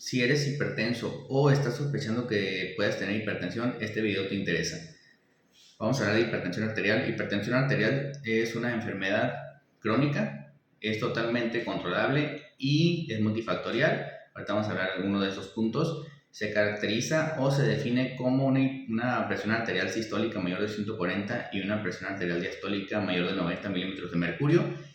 Si eres hipertenso o estás sospechando que puedas tener hipertensión, este video te interesa. Vamos a hablar de hipertensión arterial. Hipertensión arterial es una enfermedad crónica, es totalmente controlable y es multifactorial. Ahorita vamos a hablar de alguno de esos puntos. Se caracteriza o se define como una presión arterial sistólica mayor de 140 y una presión arterial diastólica mayor de 90 milímetros de mercurio.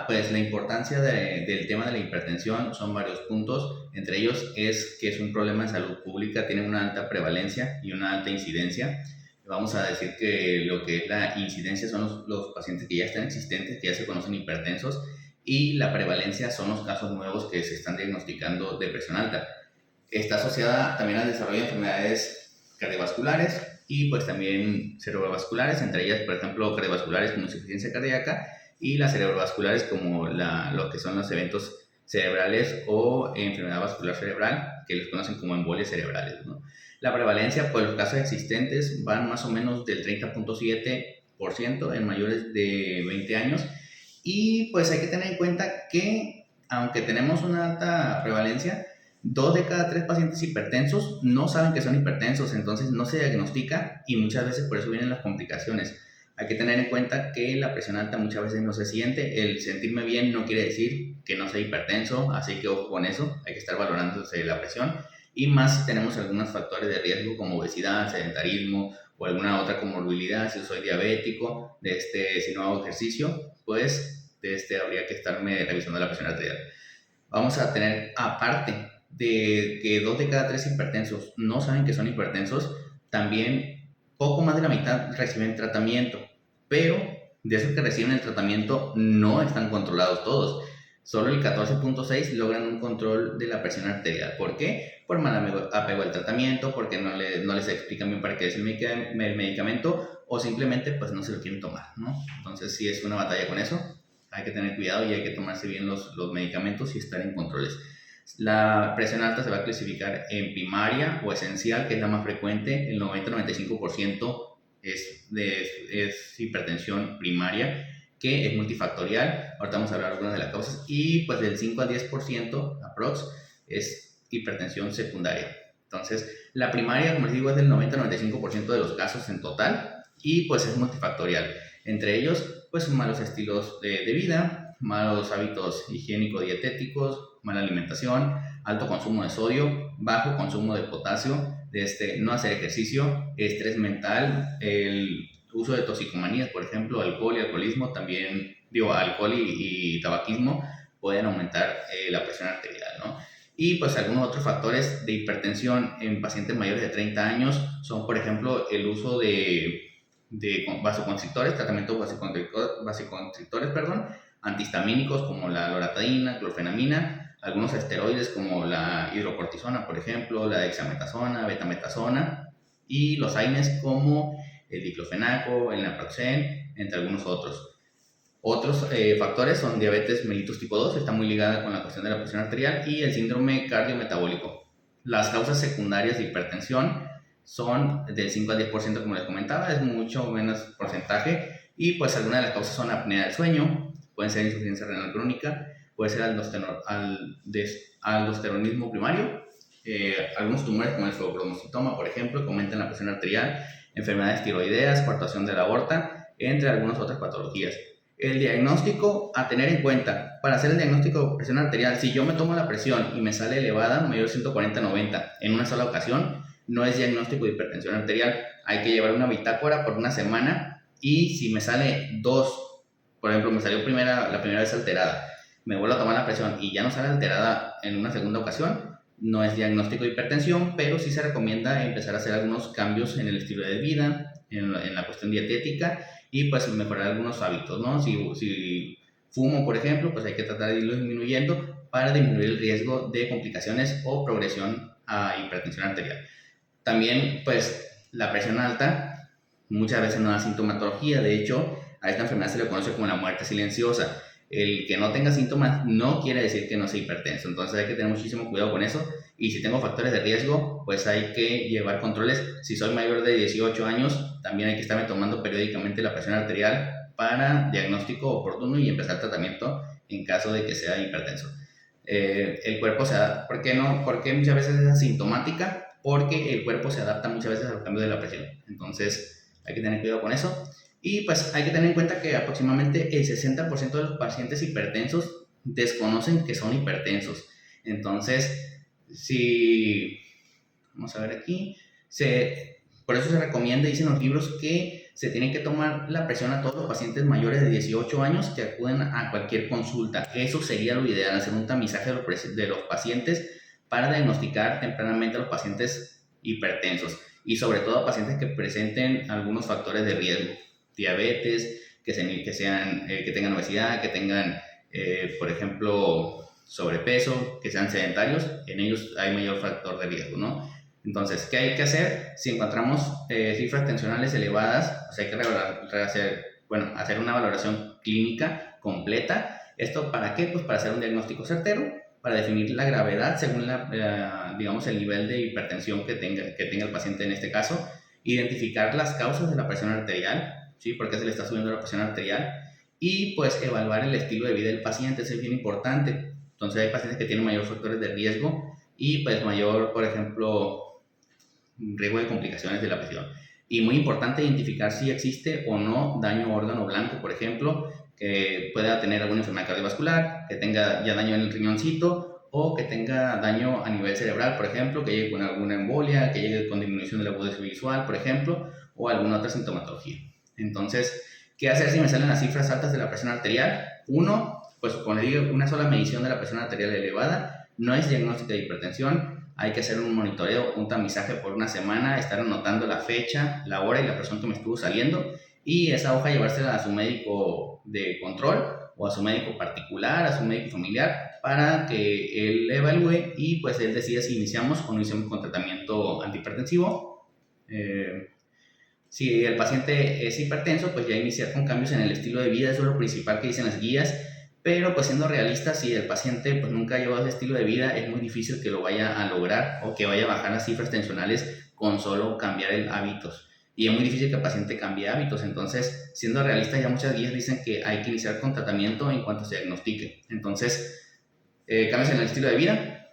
Pues la importancia del tema de la hipertensión son varios puntos, entre ellos es que es un problema de salud pública, tiene una alta prevalencia y una alta incidencia. Vamos a decir que lo que es la incidencia son los pacientes que ya están existentes, que ya se conocen hipertensos, y la prevalencia son los casos nuevos que se están diagnosticando de presión alta. Está asociada también al desarrollo de enfermedades cardiovasculares y pues también cerebrovasculares, entre ellas, por ejemplo, cardiovasculares como insuficiencia cardíaca y las cerebrovasculares como lo que son los eventos cerebrales o enfermedad vascular cerebral, que los conocen como embolias cerebrales, ¿no? La prevalencia, pues los casos existentes van más o menos del 30.7% en mayores de 20 años y pues hay que tener en cuenta que aunque tenemos una alta prevalencia, 2 de cada 3 pacientes hipertensos no saben que son hipertensos, entonces no se diagnostica y muchas veces por eso vienen las complicaciones. Hay que tener en cuenta que la presión alta muchas veces no se siente. El sentirme bien no quiere decir que no sea hipertenso, así que ojo con eso, hay que estar valorándose la presión. Y más si tenemos algunos factores de riesgo como obesidad, sedentarismo o alguna otra comorbilidad, si soy diabético, si no hago ejercicio, pues habría que estarme revisando la presión arterial. Vamos a tener, aparte de que 2 de cada 3 hipertensos no saben que son hipertensos, también poco más de la mitad reciben tratamiento, pero de esos que reciben el tratamiento no están controlados todos. Solo el 14.6 logran un control de la presión arterial. ¿Por qué? Por mal apego al tratamiento, porque no les explican bien para qué es el medicamento o simplemente pues no se lo quieren tomar, ¿no? Entonces sí es una batalla con eso. Hay que tener cuidado y hay que tomarse bien los medicamentos y estar en controles. La presión alta se va a clasificar en primaria o esencial, que es la más frecuente. El 90-95% es hipertensión primaria, que es multifactorial. Ahorita vamos a hablar de algunas de las causas. Y pues del 5 al 10% aprox es hipertensión secundaria. Entonces, la primaria, como les digo, es del 90-95% de los casos en total y pues es multifactorial. Entre ellos, pues malos estilos de vida, malos hábitos higiénico-dietéticos, mala alimentación, alto consumo de sodio, bajo consumo de potasio, no hacer ejercicio, estrés mental, el uso de toxicomanías, por ejemplo, alcohol y alcoholismo, también, alcohol y tabaquismo pueden aumentar la presión arterial, ¿no? Y pues algunos otros factores de hipertensión en pacientes mayores de 30 años son, por ejemplo, el uso de vasoconstrictores, tratamientos vasoconstrictores, antihistamínicos como la loratadina, clorfenamina, algunos esteroides como la hidrocortisona, por ejemplo, la dexametasona, betametasona, y los AINES como el diclofenaco, el naproxen, entre algunos otros. Otros factores son diabetes mellitus tipo 2, está muy ligada con la cuestión de la presión arterial, y el síndrome cardiometabólico. Las causas secundarias de hipertensión son del 5 al 10%, como les comentaba, es mucho menos porcentaje, y pues algunas de las causas son apnea del sueño, pueden ser insuficiencia renal crónica, puede ser aldosteronismo primario, algunos tumores como el fibroblastoma, por ejemplo, que aumentan la presión arterial, enfermedades tiroideas, coartación de la aorta, entre algunas otras patologías. El diagnóstico a tener en cuenta, para hacer el diagnóstico de presión arterial, si yo me tomo la presión y me sale elevada, mayor de 140-90 en una sola ocasión, no es diagnóstico de hipertensión arterial. Hay que llevar una bitácora por una semana y si me sale 2, por ejemplo, me salió la primera vez alterada, me vuelvo a tomar la presión y ya no sale alterada en una segunda ocasión, no es diagnóstico de hipertensión, pero sí se recomienda empezar a hacer algunos cambios en el estilo de vida, en la cuestión dietética y pues mejorar algunos hábitos, ¿no? Si fumo, por ejemplo, pues hay que tratar de irlo disminuyendo para disminuir el riesgo de complicaciones o progresión a hipertensión arterial. También, pues, la presión alta muchas veces no da sintomatología. De hecho, a esta enfermedad se le conoce como la muerte silenciosa. El que no tenga síntomas no quiere decir que no sea hipertenso. Entonces hay que tener muchísimo cuidado con eso. Y si tengo factores de riesgo, pues hay que llevar controles. Si soy mayor de 18 años, también hay que estarme tomando periódicamente la presión arterial para diagnóstico oportuno y empezar tratamiento en caso de que sea hipertenso. el cuerpo se adapta. ¿Por qué no? Porque muchas veces es asintomática, porque el cuerpo se adapta muchas veces al cambio de la presión. Entonces hay que tener cuidado con eso. Y pues hay que tener en cuenta que aproximadamente el 60% de los pacientes hipertensos desconocen que son hipertensos. Entonces, si vamos a ver aquí, por eso se recomienda, dicen los libros, que se tiene que tomar la presión a todos los pacientes mayores de 18 años que acuden a cualquier consulta. Eso sería lo ideal, hacer un tamizaje de los pacientes para diagnosticar tempranamente a los pacientes hipertensos y sobre todo a pacientes que presenten algunos factores de riesgo, diabetes, que tengan obesidad, que tengan, por ejemplo, sobrepeso, que sean sedentarios. En ellos hay mayor factor de riesgo, ¿no? Entonces, ¿qué hay que hacer? Si encontramos cifras tensionales elevadas, pues hay que hacer una valoración clínica completa. ¿Esto para qué? Pues para hacer un diagnóstico certero, para definir la gravedad según digamos, el nivel de hipertensión que tenga el paciente en este caso, identificar las causas de la presión arterial, ¿sí? ¿Por qué se le está subiendo la presión arterial? Y pues evaluar el estilo de vida del paciente, eso es bien importante. Entonces hay pacientes que tienen mayores factores de riesgo y pues mayor, por ejemplo, riesgo de complicaciones de la presión. Y muy importante identificar si existe o no daño órgano blanco, por ejemplo, que pueda tener alguna enfermedad cardiovascular, que tenga ya daño en el riñoncito o que tenga daño a nivel cerebral, por ejemplo, que llegue con alguna embolia, que llegue con disminución de la agudeza visual, por ejemplo, o alguna otra sintomatología. Entonces, ¿qué hacer si me salen las cifras altas de la presión arterial? Uno, pues como digo, una sola medición de la presión arterial elevada no es diagnóstico de hipertensión. Hay que hacer un monitoreo, un tamizaje por una semana, estar anotando la fecha, la hora y la presión que me estuvo saliendo, y esa hoja llevársela a su médico de control o a su médico particular, a su médico familiar, para que él evalúe y pues él decida si iniciamos o no iniciamos con tratamiento antihipertensivo. Si el paciente es hipertenso, pues ya iniciar con cambios en el estilo de vida, eso es lo principal que dicen las guías. Pero pues siendo realistas, si el paciente pues nunca ha llevado ese estilo de vida, es muy difícil que lo vaya a lograr o que vaya a bajar las cifras tensionales con solo cambiar el hábitos. Y es muy difícil que el paciente cambie hábitos. Entonces, siendo realistas, ya muchas guías dicen que hay que iniciar con tratamiento en cuanto se diagnostique. Entonces, cambios en el estilo de vida,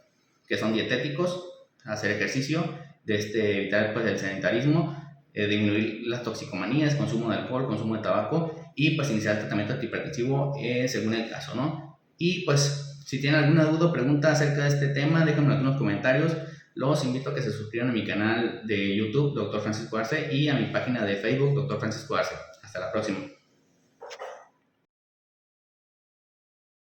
que son dietéticos, hacer ejercicio, evitar pues el sedentarismo, disminuir las toxicomanías, consumo de alcohol, consumo de tabaco y pues iniciar el tratamiento antihipertensivo según el caso, ¿no? Y pues si tienen alguna duda o pregunta acerca de este tema, déjenme en los comentarios. Los invito a que se suscriban a mi canal de YouTube, Dr. Francisco Arce, y a mi página de Facebook, Dr. Francisco Arce. Hasta la próxima.